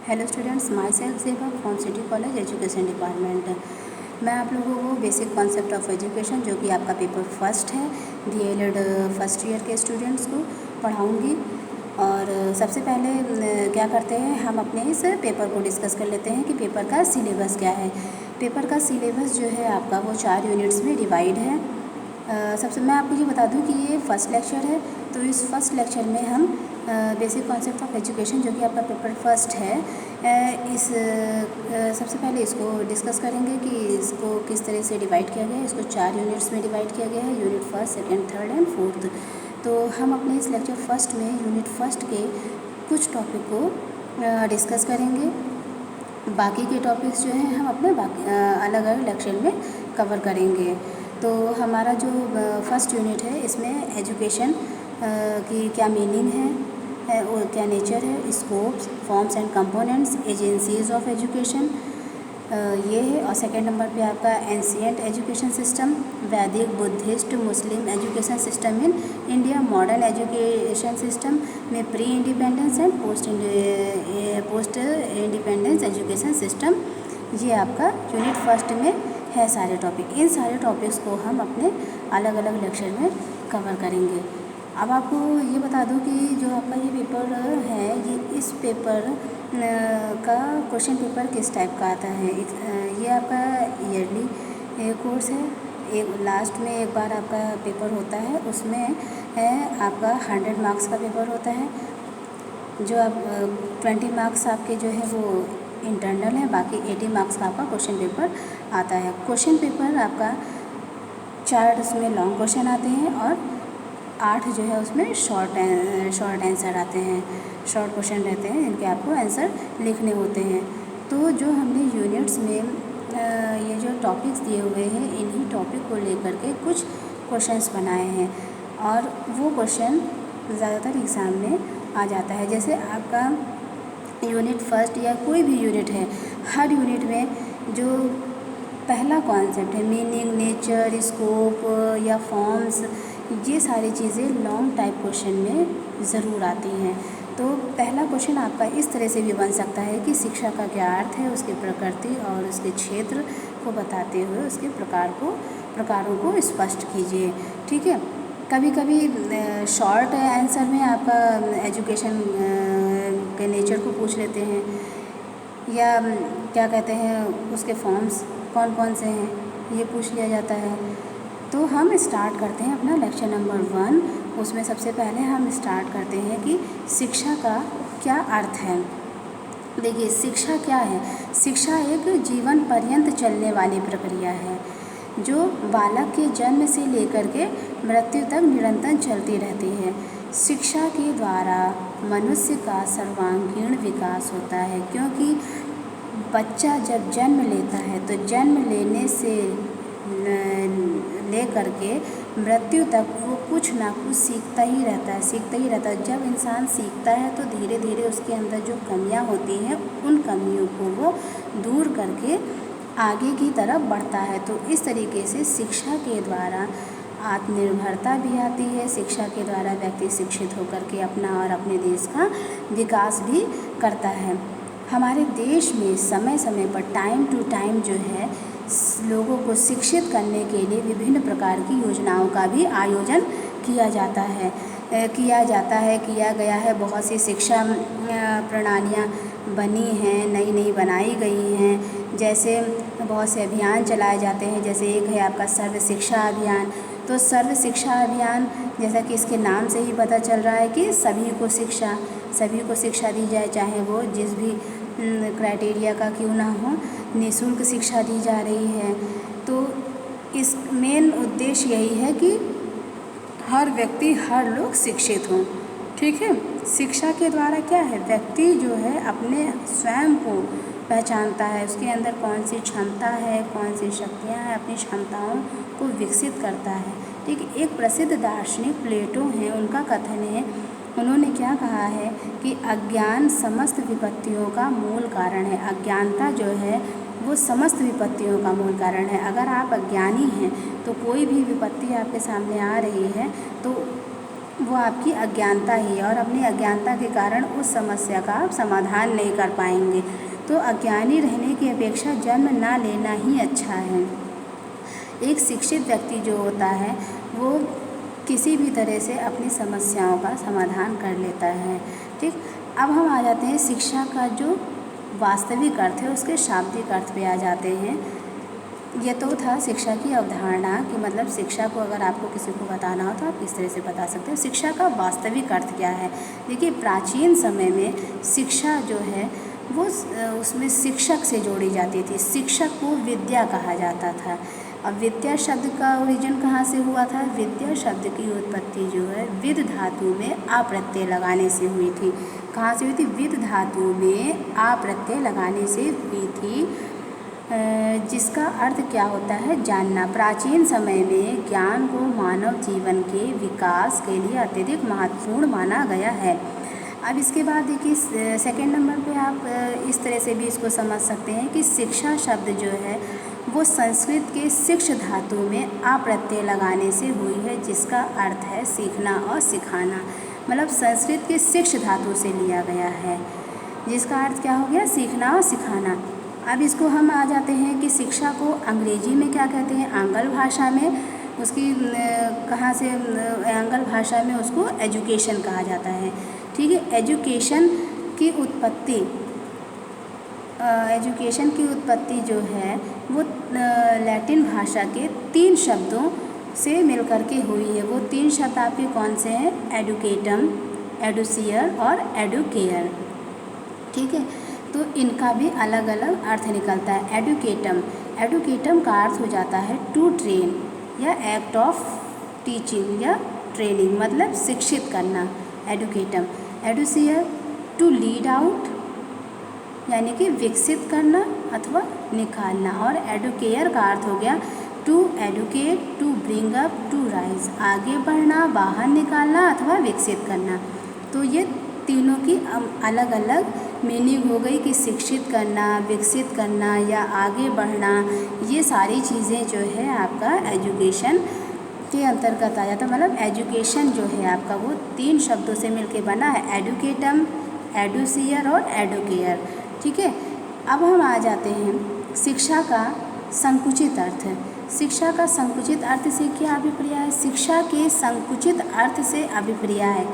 Hello students, my self सेवा from city college education department. मैं आप लोगों को बेसिक कॉन्सेप्ट ऑफ एजुकेशन जो कि आपका पेपर फर्स्ट है DL.Ed फर्स्ट ईयर के स्टूडेंट्स को पढ़ाऊंगी। और सबसे पहले क्या करते हैं, हम अपने इस पेपर को डिस्कस कर लेते हैं कि पेपर का सिलेबस क्या है। पेपर का सिलेबस जो है आपका वो 4 यूनिट्स में डिवाइड है। सबसे मैं आपको ये बता दूं कि ये फर्स्ट लेक्चर है, तो इस फर्स्ट लेक्चर में हम बेसिक कॉन्सेप्ट ऑफ एजुकेशन जो कि आपका पेपर फर्स्ट है, सबसे पहले इसको डिस्कस करेंगे कि इसको किस तरह से डिवाइड किया गया है। इसको 4 यूनिट्स में डिवाइड किया गया है, unit first, second, third and fourth. तो हम अपने इस लेक्चर फर्स्ट में यूनिट फर्स्ट के कुछ टॉपिक को डिस्कस करेंगे। बाकी के टॉपिक्स जो हैं हम अपने अलग अलग लेक्चर में कवर करेंगे। तो हमारा जो फर्स्ट यूनिट है इसमें एजुकेशन की क्या मीनिंग है और क्या नेचर है, scopes, forms and components, agencies of education, ये है। और सेकेंड नंबर पे आपका एंशिएंट एजुकेशन सिस्टम, वैदिक, Buddhist, Muslim education system in India, modern education system में pre independence and post independence education system. ये आपका यूनिट फर्स्ट में है सारे टॉपिक। इन सारे टॉपिक्स को हम अपने अलग अलग लेक्चर में कवर करेंगे। अब आपको ये बता दूं कि जो आपका ये पेपर है, ये इस पेपर का क्वेश्चन पेपर किस टाइप का आता है। ये आपका ईयरली कोर्स है। एक लास्ट में एक बार आपका पेपर होता है, उसमें आपका 100 मार्क्स का पेपर होता है। जो आप 20 मार्क्स आपके जो है वो इंटरनल है, बाकी 80 मार्क्स का आपका क्वेश्चन पेपर आता है। क्वेश्चन पेपर आपका 4 उसमें लॉन्ग क्वेश्चन आते हैं और 8 जो है उसमें शॉर्ट आंसर आते हैं, शॉर्ट क्वेश्चन रहते हैं जिनके आपको आंसर लिखने होते हैं। तो जो हमने यूनिट्स में ये जो टॉपिक्स दिए हुए हैं, इन्हीं टॉपिक को लेकर के कुछ क्वेश्चंस बनाए हैं और वो क्वेश्चन ज़्यादातर एग्ज़ाम में आ जाता है। जैसे आपका यूनिट फर्स्ट या कोई भी यूनिट है, हर यूनिट में जो पहला कॉन्सेप्ट है, मीनिंग, नेचर, स्कोप या फॉर्म्स, ये सारी चीज़ें लॉन्ग टाइप क्वेश्चन में ज़रूर आती हैं। तो पहला क्वेश्चन आपका इस तरह से भी बन सकता है कि शिक्षा का क्या अर्थ है, उसकी प्रकृति और उसके क्षेत्र को बताते हुए उसके प्रकारों को स्पष्ट कीजिए। ठीक है। कभी कभी शॉर्ट आंसर में आपका एजुकेशन के नेचर को पूछ लेते हैं, या क्या कहते हैं उसके फॉर्म्स कौन कौन से हैं, ये पूछ लिया जाता है। तो हम स्टार्ट करते हैं अपना लेक्चर नंबर 1। उसमें सबसे पहले हम स्टार्ट करते हैं कि शिक्षा का क्या अर्थ है। देखिए, शिक्षा क्या है। शिक्षा एक जीवन पर्यंत चलने वाली प्रक्रिया है जो बालक के जन्म से लेकर के मृत्यु तक निरंतर चलती रहती है। शिक्षा के द्वारा मनुष्य का सर्वांगीण विकास होता है, क्योंकि बच्चा जब जन्म लेता है तो जन्म लेने से लेकर के मृत्यु तक वो कुछ ना कुछ सीखता ही रहता है। जब इंसान सीखता है तो धीरे धीरे उसके अंदर जो कमियां होती हैं, उन कमियों को वो दूर करके आगे की तरफ बढ़ता है। तो इस तरीके से शिक्षा के द्वारा आत्मनिर्भरता भी आती है। शिक्षा के द्वारा व्यक्ति शिक्षित होकर के अपना और अपने देश का विकास भी करता है। हमारे देश में समय समय पर टाइम टू टाइम जो है लोगों को शिक्षित करने के लिए विभिन्न प्रकार की योजनाओं का भी आयोजन किया गया है। बहुत सी शिक्षा प्रणालियाँ बनी हैं, नई नई बनाई गई हैं। जैसे बहुत से अभियान चलाए जाते हैं, जैसे एक है आपका सर्व शिक्षा अभियान। तो सर्व शिक्षा अभियान, जैसा कि इसके नाम से ही पता चल रहा है कि सभी को शिक्षा दी जाए, चाहे वो जिस भी क्राइटेरिया का क्यों ना हो, निःशुल्क शिक्षा दी जा रही है। तो इस मेन उद्देश्य यही है कि हर व्यक्ति, हर लोग शिक्षित हों। ठीक है। शिक्षा के द्वारा क्या है, व्यक्ति जो है अपने स्वयं को पहचानता है, उसके अंदर कौन सी क्षमता है, कौन सी शक्तियाँ हैं, अपनी क्षमताओं को विकसित करता है। ठीक है। एक प्रसिद्ध दार्शनिक प्लेटो हैं, उनका कथन है, उन्होंने क्या कहा है कि अज्ञान समस्त विपत्तियों का मूल कारण है। अज्ञानता जो है वो समस्त विपत्तियों का मूल कारण है। अगर आप अज्ञानी हैं तो कोई भी विपत्ति आपके सामने आ रही है तो वो आपकी अज्ञानता ही है और अपनी अज्ञानता के कारण उस समस्या का आप समाधान नहीं कर पाएंगे। तो अज्ञानी रहने की अपेक्षा जन्म ना लेना ही अच्छा है। एक शिक्षित व्यक्ति जो होता है वो किसी भी तरह से अपनी समस्याओं का समाधान कर लेता है। ठीक, अब हम आ जाते हैं शिक्षा का जो वास्तविक अर्थ है उसके शाब्दिक अर्थ पे आ जाते हैं। ये तो था शिक्षा की अवधारणा कि मतलब शिक्षा को अगर आपको किसी को बताना हो तो आप किस तरह से बता सकते हो। शिक्षा का वास्तविक अर्थ क्या है? देखिए, प्राचीन समय में शिक्षा जो है वो उसमें शिक्षक से जोड़ी जाती थी। शिक्षक को विद्या कहा जाता था। अब विद्या शब्द का ओरिजिन कहाँ से हुआ था? विद्या शब्द की उत्पत्ति जो है विद धातु में आ प्रत्यय लगाने से हुई थी। कहाँ से हुई थी? विद धातु में आ प्रत्यय लगाने से हुई थी, जिसका अर्थ क्या होता है? जानना। प्राचीन समय में ज्ञान को मानव जीवन के विकास के लिए अत्यधिक महत्वपूर्ण माना गया है। अब इसके बाद देखिए सेकंड नंबर पे आप इस तरह से भी इसको समझ सकते हैं कि शिक्षा शब्द जो है वो संस्कृत के शिक्ष धातु में आ प्रत्यय लगाने से हुई है, जिसका अर्थ है सीखना और सिखाना। मतलब संस्कृत के शिक्ष धातु से लिया गया है, जिसका अर्थ क्या हो गया? सीखना और सिखाना। अब इसको हम आ जाते हैं कि शिक्षा को अंग्रेजी में क्या कहते हैं? आंग्ल भाषा में उसकी कहाँ से? आंग्ल भाषा में उसको एजुकेशन कहा जाता है। ठीक है, एजुकेशन की उत्पत्ति जो है वो लैटिन भाषा के 3 शब्दों से मिलकर के हुई है। वो 3 शब्द आपके कौन से हैं? एडुकेटम, एडुसियर और एडुकेयर। ठीक है, तो इनका भी अलग अलग अर्थ निकलता है। एडुकेटम का अर्थ हो जाता है टू ट्रेन या एक्ट ऑफ टीचिंग या ट्रेनिंग, मतलब शिक्षित करना, एडुकेटम। एडुसियर टू लीड आउट यानी कि विकसित करना अथवा निकालना। और एडुकेयर का अर्थ हो गया to educate, to bring up, to raise, आगे बढ़ना, बाहर निकालना अथवा विकसित करना। तो ये तीनों की अलग अलग मीनिंग हो गई कि शिक्षित करना, विकसित करना या आगे बढ़ना। ये सारी चीज़ें जो है आपका एजुकेशन के अंतर्गत आ जाता है। मतलब एजुकेशन जो है आपका वो 3 शब्दों से मिलके बना है, एडुकेटम, एडुसियर और एडुकेयर। ठीक है, अब हम आ जाते हैं शिक्षा का संकुचित अर्थ। शिक्षा का संकुचित अर्थ से क्या अभिप्राय है? शिक्षा के संकुचित अर्थ से अभिप्राय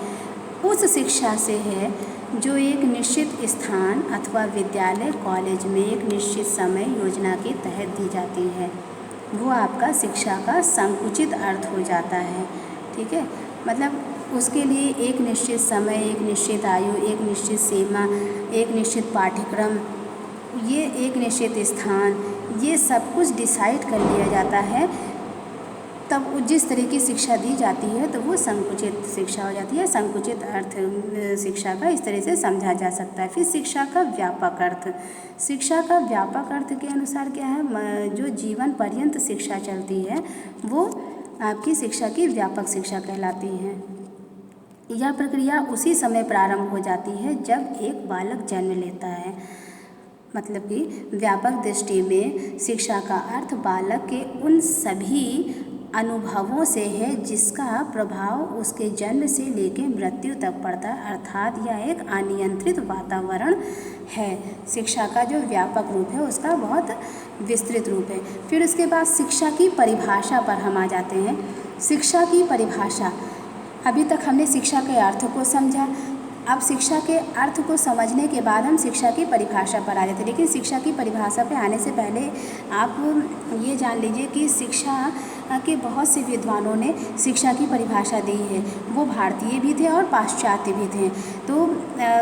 उस शिक्षा से है जो एक निश्चित स्थान अथवा विद्यालय, कॉलेज में एक निश्चित समय योजना के तहत दी जाती है। वो आपका शिक्षा का संकुचित अर्थ हो जाता है। ठीक है, मतलब उसके लिए एक निश्चित समय, एक निश्चित आयु, एक निश्चित सीमा, एक निश्चित पाठ्यक्रम, ये एक निश्चित स्थान, ये सब कुछ डिसाइड कर लिया जाता है। तब जिस तरह की शिक्षा दी जाती है तो वो संकुचित शिक्षा हो जाती है। संकुचित अर्थ शिक्षा का इस तरह से समझा जा सकता है। फिर शिक्षा का व्यापक अर्थ। शिक्षा का व्यापक अर्थ के अनुसार क्या है? जो जीवन पर्यंत शिक्षा चलती है वो आपकी शिक्षा की व्यापक शिक्षा कहलाती है। यह प्रक्रिया उसी समय प्रारंभ हो जाती है जब एक बालक जन्म लेता है। मतलब कि व्यापक दृष्टि में शिक्षा का अर्थ बालक के उन सभी अनुभवों से है जिसका प्रभाव उसके जन्म से लेकर मृत्यु तक पड़ता है, अर्थात यह एक अनियंत्रित वातावरण है। शिक्षा का जो व्यापक रूप है उसका बहुत विस्तृत रूप है। फिर उसके बाद शिक्षा की परिभाषा पर हम आ जाते हैं। शिक्षा की परिभाषा, अभी तक हमने शिक्षा के अर्थ को समझा। अब शिक्षा के अर्थ को समझने के बाद हम शिक्षा की परिभाषा पर आ जाते हैं। लेकिन शिक्षा की परिभाषा पे आने से पहले आप ये जान लीजिए कि शिक्षा के बहुत से विद्वानों ने शिक्षा की परिभाषा दी है। वो भारतीय भी थे और पाश्चात्य भी थे। तो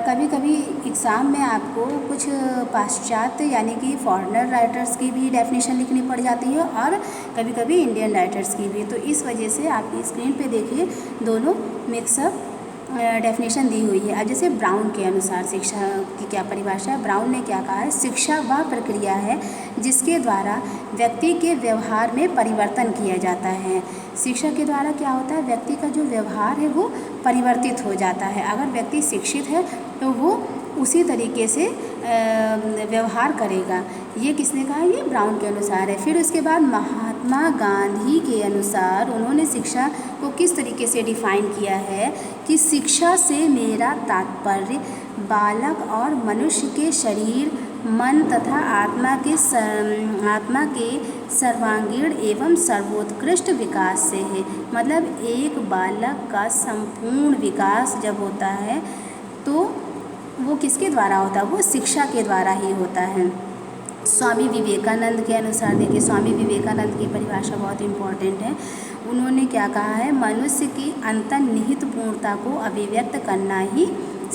कभी कभी एग्ज़ाम में आपको कुछ पाश्चात्य यानी कि फॉरेनर राइटर्स की भी डेफिनेशन लिखनी पड़ जाती है और कभी कभी इंडियन राइटर्स की भी। तो इस वजह से आपकी स्क्रीन पे देखिए दोनों मिक्सअप डेफिनेशन दी हुई है। अब जैसे ब्राउन के अनुसार शिक्षा की क्या परिभाषा है? ब्राउन ने क्या कहा है? शिक्षा वह प्रक्रिया है जिसके द्वारा व्यक्ति के व्यवहार में परिवर्तन किया जाता है। शिक्षा के द्वारा क्या होता है? व्यक्ति का जो व्यवहार है वो परिवर्तित हो जाता है। अगर व्यक्ति शिक्षित है तो वो उसी तरीके से व्यवहार करेगा। ये किसने कहा? ये ब्राउन के अनुसार है। फिर उसके बाद महात्मा गांधी के अनुसार उन्होंने शिक्षा को किस तरीके से डिफ़ाइन किया है कि शिक्षा से मेरा तात्पर्य बालक और मनुष्य के शरीर, मन तथा आत्मा के सर्वांगीण एवं सर्वोत्कृष्ट विकास से है। मतलब एक बालक का संपूर्ण विकास जब होता है तो वो किसके द्वारा होता है? वो शिक्षा के द्वारा ही होता है। स्वामी विवेकानंद के अनुसार देखिए, स्वामी विवेकानंद की परिभाषा बहुत इम्पोर्टेंट है। उन्होंने क्या कहा है? मनुष्य की अंतर्निहित पूर्णता को अभिव्यक्त करना ही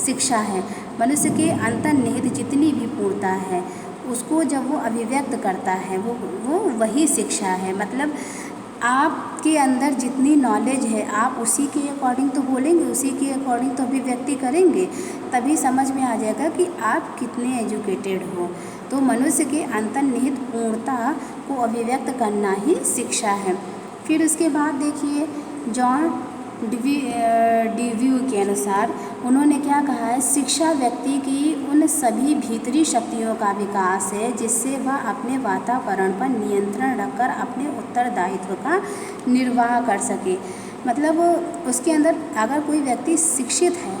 शिक्षा है। मनुष्य के अंतर्निहित जितनी भी पूर्णता है उसको जब वो अभिव्यक्त करता है वो वही शिक्षा है। मतलब आपके अंदर जितनी नॉलेज है आप उसी के अकॉर्डिंग तो बोलेंगे, उसी के अकॉर्डिंग तो अभिव्यक्ति करेंगे, तभी समझ में आ जाएगा कि आप कितने एजुकेटेड हो। तो मनुष्य के अंतर्निहित पूर्णता को अभिव्यक्त करना ही शिक्षा है। फिर उसके बाद देखिए जॉन डिव्यू के अनुसार उन्होंने क्या कहा है? शिक्षा व्यक्ति की उन सभी भीतरी शक्तियों का विकास है जिससे वह अपने वातावरण पर नियंत्रण रखकर अपने उत्तरदायित्व का निर्वाह कर सके। मतलब उसके अंदर अगर कोई व्यक्ति शिक्षित है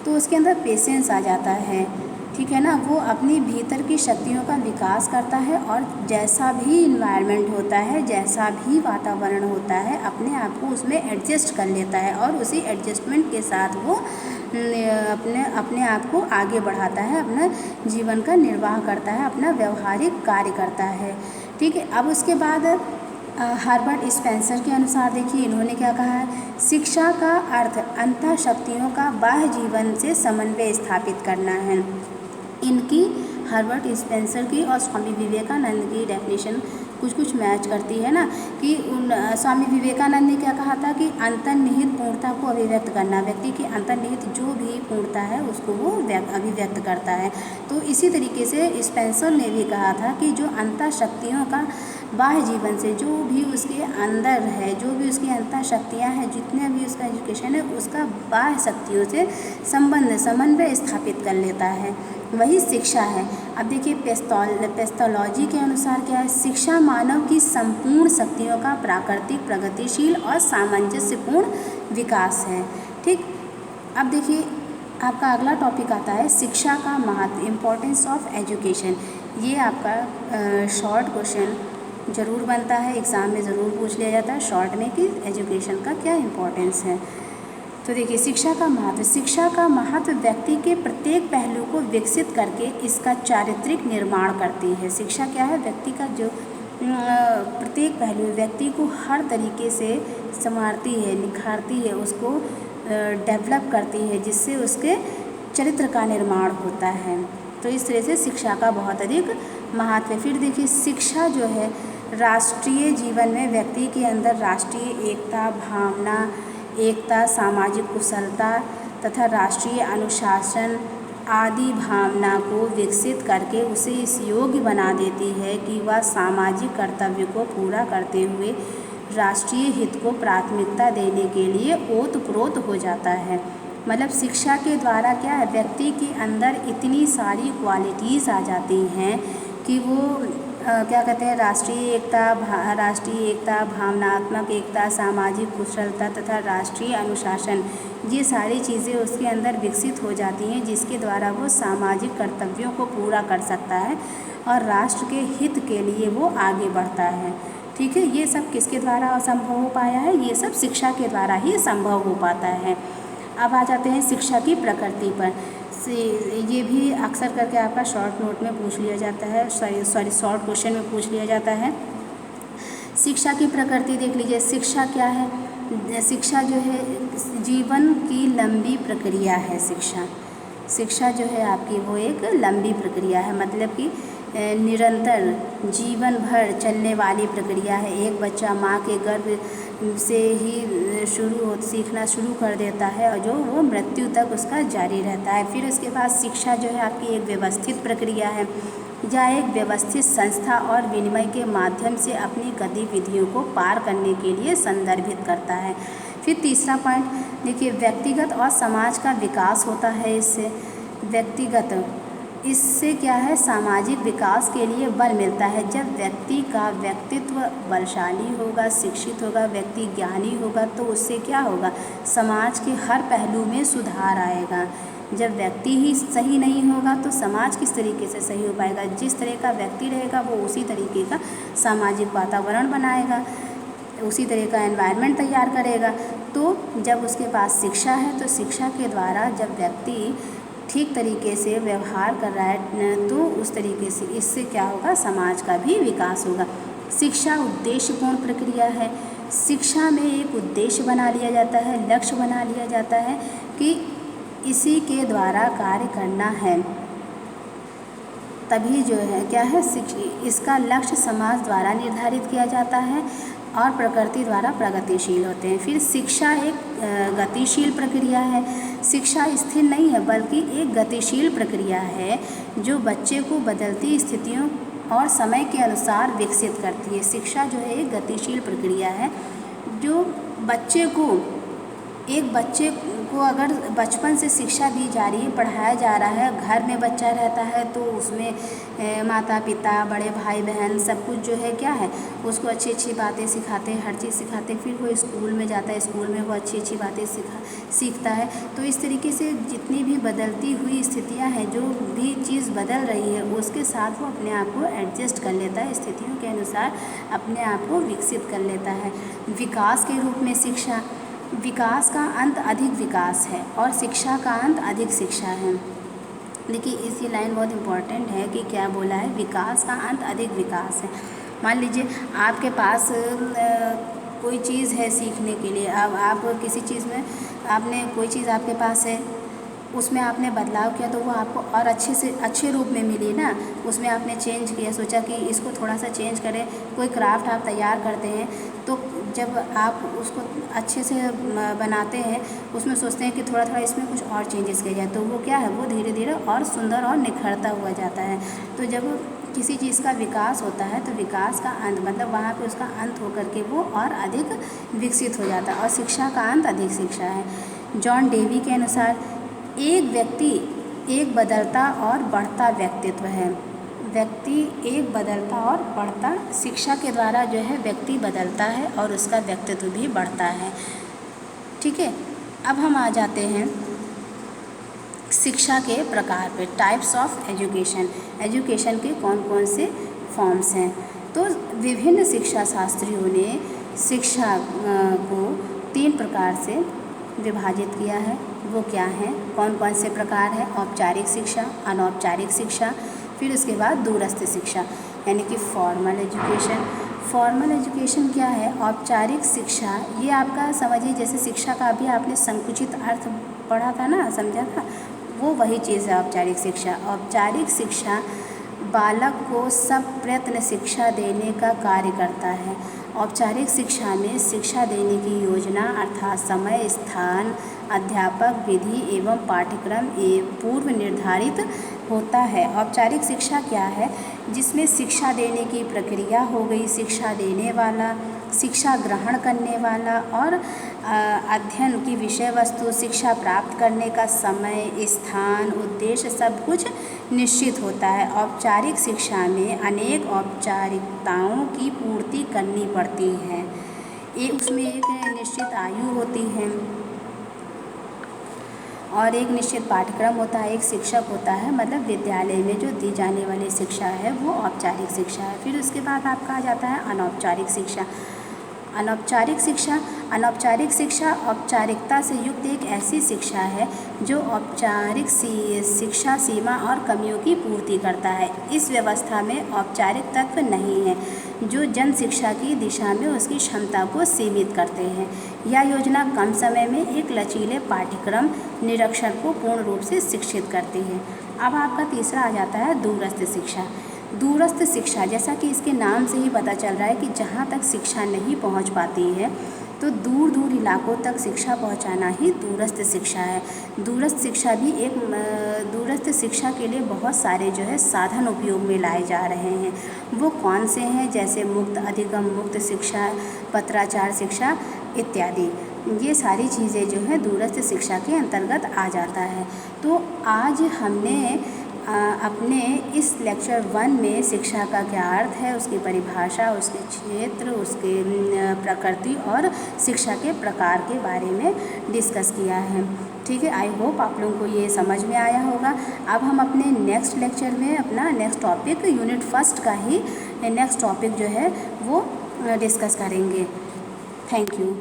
तो उसके अंदर पेशेंस आ जाता है, ठीक है ना। वो अपनी भीतर की शक्तियों का विकास करता है और जैसा भी इन्वायरमेंट होता है, जैसा भी वातावरण होता है, अपने आप को उसमें एडजस्ट कर लेता है और उसी एडजस्टमेंट के साथ वो अपने आप को आगे बढ़ाता है, अपना जीवन का निर्वाह करता है, अपना व्यवहारिक कार्य करता है, ठीक है। अब उसके बाद हार्बर्ट स्पेंसर के अनुसार देखिए इन्होंने क्या कहा है? शिक्षा का अर्थ अंतः शक्तियों का बाह्य जीवन से समन्वय स्थापित करना है। इनकी हार्बर्ट स्पेंसर की और स्वामी विवेकानंद की डेफिनेशन कुछ मैच करती है ना कि स्वामी विवेकानंद ने क्या कहा था कि अंतर्निहित पूर्णता को अभिव्यक्त करना, व्यक्ति की अंतर्निहित जो भी पूर्णता है उसको वो अभिव्यक्त करता है। तो इसी तरीके से स्पेंसर ने भी कहा था कि जो अंतः शक्तियों का बाह्य जीवन से जो भी उसके अंदर है, जो भी उसकी अंतः शक्तियाँ हैं, जितने भी उसका एजुकेशन है उसका बाह्य शक्तियों से समन्वय स्थापित कर लेता है, वही शिक्षा है। अब देखिए पेस्थोलॉजी के अनुसार क्या है? शिक्षा मानव की संपूर्ण शक्तियों का प्राकृतिक, प्रगतिशील और सामंजस्यपूर्ण विकास है, ठीक। अब देखिए आपका अगला टॉपिक आता है शिक्षा का महत्व, इम्पोर्टेंस ऑफ एजुकेशन। ये आपका शॉर्ट क्वेश्चन ज़रूर बनता है, एग्ज़ाम में ज़रूर पूछ लिया जाता है शॉर्ट में कि एजुकेशन का क्या इम्पोर्टेंस है। तो देखिए शिक्षा का महत्व व्यक्ति के प्रत्येक पहलू को विकसित करके इसका चारित्रिक निर्माण करती है। शिक्षा क्या है? व्यक्ति का जो प्रत्येक पहलू व्यक्ति को हर तरीके से संवारती है, निखारती है, उसको डेवलप करती है, जिससे उसके चरित्र का निर्माण होता है। तो इस तरह से शिक्षा का बहुत अधिक महत्व है। फिर देखिए शिक्षा जो है राष्ट्रीय जीवन में व्यक्ति के अंदर राष्ट्रीय एकता भावना, एकता, सामाजिक कुशलता तथा राष्ट्रीय अनुशासन आदि भावना को विकसित करके उसे इस योग्य बना देती है कि वह सामाजिक कर्तव्य को पूरा करते हुए राष्ट्रीय हित को प्राथमिकता देने के लिए ओतप्रोत हो जाता है। मतलब शिक्षा के द्वारा क्या है? व्यक्ति के अंदर इतनी सारी क्वालिटीज़ आ जाती हैं कि वो क्या कहते हैं राष्ट्रीय एकता, भावनात्मक एकता, सामाजिक कुशलता तथा राष्ट्रीय अनुशासन, ये सारी चीज़ें उसके अंदर विकसित हो जाती हैं जिसके द्वारा वो सामाजिक कर्तव्यों को पूरा कर सकता है और राष्ट्र के हित के लिए वो आगे बढ़ता है, ठीक है। ये सब किसके द्वारा संभव हो पाया है? ये सब शिक्षा के द्वारा ही संभव हो पाता है। अब आ जाते हैं शिक्षा की प्रकृति पर। ये भी अक्सर करके आपका शॉर्ट नोट में पूछ लिया जाता है, शॉर्ट क्वेश्चन में पूछ लिया जाता है। शिक्षा की प्रकृति देख लीजिए। शिक्षा क्या है? शिक्षा जो है जीवन की लंबी प्रक्रिया है। शिक्षा जो है आपकी वो एक लंबी प्रक्रिया है, मतलब कि निरंतर जीवन भर चलने वाली प्रक्रिया है। एक बच्चा माँ के गर्भ से ही सीखना शुरू कर देता है और जो वो मृत्यु तक उसका जारी रहता है। फिर उसके बाद शिक्षा जो है आपकी एक व्यवस्थित प्रक्रिया है, यह एक व्यवस्थित संस्था और विनिमय के माध्यम से अपनी गतिविधियों को पार करने के लिए संदर्भित करता है। फिर तीसरा पॉइंट देखिए, व्यक्तिगत और समाज का विकास होता है इससे। व्यक्तिगत, इससे क्या है, सामाजिक विकास के लिए बल मिलता है। जब व्यक्ति का व्यक्तित्व बलशाली होगा, शिक्षित होगा, व्यक्ति ज्ञानी होगा, तो उससे क्या होगा, समाज के हर पहलू में सुधार आएगा। जब व्यक्ति ही सही नहीं होगा तो समाज किस तरीके से सही हो पाएगा। जिस तरह का व्यक्ति रहेगा वो उसी तरीके का सामाजिक वातावरण बनाएगा, उसी तरह का एनवायरनमेंट तैयार करेगा। तो जब उसके पास शिक्षा है तो शिक्षा के द्वारा जब व्यक्ति ठीक तरीके से व्यवहार कर रहा है तो उस तरीके से इससे क्या होगा, समाज का भी विकास होगा। शिक्षा उद्देश्यपूर्ण प्रक्रिया है। शिक्षा में एक उद्देश्य बना लिया जाता है, लक्ष्य बना लिया जाता है कि इसी के द्वारा कार्य करना है, तभी जो है क्या है, इसका लक्ष्य समाज द्वारा निर्धारित किया जाता है और प्रकृति द्वारा प्रगतिशील होते हैं। फिर शिक्षा एक गतिशील प्रक्रिया है। शिक्षा स्थिर नहीं है बल्कि एक गतिशील प्रक्रिया है जो बच्चे को बदलती स्थितियों और समय के अनुसार विकसित करती है। शिक्षा जो है एक गतिशील प्रक्रिया है जो एक बच्चे को अगर बचपन से शिक्षा दी जा रही है, पढ़ाया जा रहा है, घर में बच्चा रहता है तो उसमें माता पिता, बड़े भाई बहन सब कुछ जो है क्या है, उसको अच्छी अच्छी बातें सिखाते हैं, हर चीज़ सिखाते हैं। फिर वो स्कूल में जाता है, स्कूल में वो अच्छी अच्छी बातें सीखता है। तो इस तरीके से जितनी भी बदलती हुई स्थितियाँ हैं, जो भी चीज़ बदल रही है उसके साथ वो अपने आप को एडजस्ट कर लेता है, स्थितियों के अनुसार अपने आप को विकसित कर लेता है। विकास के रूप में शिक्षा, विकास का अंत अधिक विकास है और शिक्षा का अंत अधिक शिक्षा है। देखिए इसी लाइन बहुत इम्पॉर्टेंट है कि क्या बोला है, विकास का अंत अधिक विकास है। मान लीजिए आपके पास कोई चीज़ है सीखने के लिए, अब आप किसी चीज़ में आपने कोई चीज़ आपके पास है, उसमें आपने बदलाव किया तो वो आपको और अच्छे रूप में मिली ना। उसमें आपने चेंज किया, सोचा कि इसको थोड़ा सा चेंज करें। कोई क्राफ्ट आप तैयार करते हैं तो जब आप उसको अच्छे से बनाते हैं, उसमें सोचते हैं कि थोड़ा थोड़ा इसमें कुछ और चेंजेस किया जाए, तो वो क्या है, वो धीरे धीरे और सुंदर और निखरता हुआ जाता है। तो जब किसी चीज़ का विकास होता है तो विकास का अंत मतलब वहाँ पे उसका अंत होकर के वो और अधिक विकसित हो जाता है, और शिक्षा का अंत अधिक शिक्षा है। जॉन डेवी के अनुसार एक व्यक्ति एक बदलता और बढ़ता व्यक्तित्व है। व्यक्ति एक बदलता और बढ़ता, शिक्षा के द्वारा जो है व्यक्ति बदलता है और उसका व्यक्तित्व भी बढ़ता है। ठीक है, अब हम आ जाते हैं शिक्षा के प्रकार पे, टाइप्स ऑफ एजुकेशन। एजुकेशन के कौन कौन से फॉर्म्स हैं। तो विभिन्न शिक्षा शास्त्रियों ने शिक्षा को 3 प्रकार से विभाजित किया है। वो क्या हैं, कौन कौन से प्रकार हैं, औपचारिक शिक्षा, अनौपचारिक शिक्षा, फिर उसके बाद दूरस्थ शिक्षा यानी कि फॉर्मल एजुकेशन। फॉर्मल एजुकेशन क्या है, औपचारिक शिक्षा, ये आपका समझिए जैसे शिक्षा का भी आपने संकुचित अर्थ पढ़ा था ना, समझा था, वो वही चीज़ है औपचारिक शिक्षा। औपचारिक शिक्षा बालक को सब प्रयत्न शिक्षा देने का कार्य करता है। औपचारिक शिक्षा में शिक्षा देने की योजना अर्थात समय, स्थान, अध्यापक, विधि एवं पाठ्यक्रम पूर्व निर्धारित होता है। औपचारिक शिक्षा क्या है, जिसमें शिक्षा देने की प्रक्रिया हो गई, शिक्षा देने वाला, शिक्षा ग्रहण करने वाला और अध्ययन की विषय वस्तु, शिक्षा प्राप्त करने का समय, स्थान, उद्देश्य सब कुछ निश्चित होता है। औपचारिक शिक्षा में अनेक औपचारिकताओं की पूर्ति करनी पड़ती है। उसमें एक निश्चित आयु होती है और एक निश्चित पाठ्यक्रम होता है, एक शिक्षक होता है, मतलब विद्यालय में जो दी जाने वाली शिक्षा है वो औपचारिक शिक्षा है। फिर उसके बाद आपका आ जाता है अनौपचारिक शिक्षा। अनौपचारिक शिक्षा औपचारिकता से युक्त एक ऐसी शिक्षा है जो औपचारिक शिक्षा सीमा और कमियों की पूर्ति करता है। इस व्यवस्था में औपचारिक तत्व नहीं है जो जन शिक्षा की दिशा में उसकी क्षमता को सीमित करते हैं। यह योजना कम समय में एक लचीले पाठ्यक्रम निरीक्षण को पूर्ण रूप से शिक्षित करती है। अब आपका तीसरा आ जाता है दूरस्थ शिक्षा। दूरस्थ शिक्षा, जैसा कि इसके नाम से ही पता चल रहा है कि जहाँ तक शिक्षा नहीं पहुँच पाती है तो दूर दूर इलाकों तक शिक्षा पहुँचाना ही दूरस्थ शिक्षा है। दूरस्थ शिक्षा के लिए बहुत सारे जो है साधन उपयोग में लाए जा रहे हैं। वो कौन से हैं, जैसे मुक्त अधिगम, मुक्त शिक्षा, पत्राचार शिक्षा इत्यादि। ये सारी चीज़ें जो है दूरस्थ शिक्षा के अंतर्गत आ जाता है। तो आज हमने अपने इस लेक्चर 1 में शिक्षा का क्या अर्थ है, उसकी परिभाषा, उसके क्षेत्र, उसके प्रकृति और शिक्षा के प्रकार के बारे में डिस्कस किया है। ठीक है, आई होप आप लोगों को ये समझ में आया होगा। अब हम अपने नेक्स्ट लेक्चर में अपना नेक्स्ट टॉपिक यूनिट फर्स्ट का ही नेक्स्ट टॉपिक जो है वो डिस्कस करेंगे। Thank you.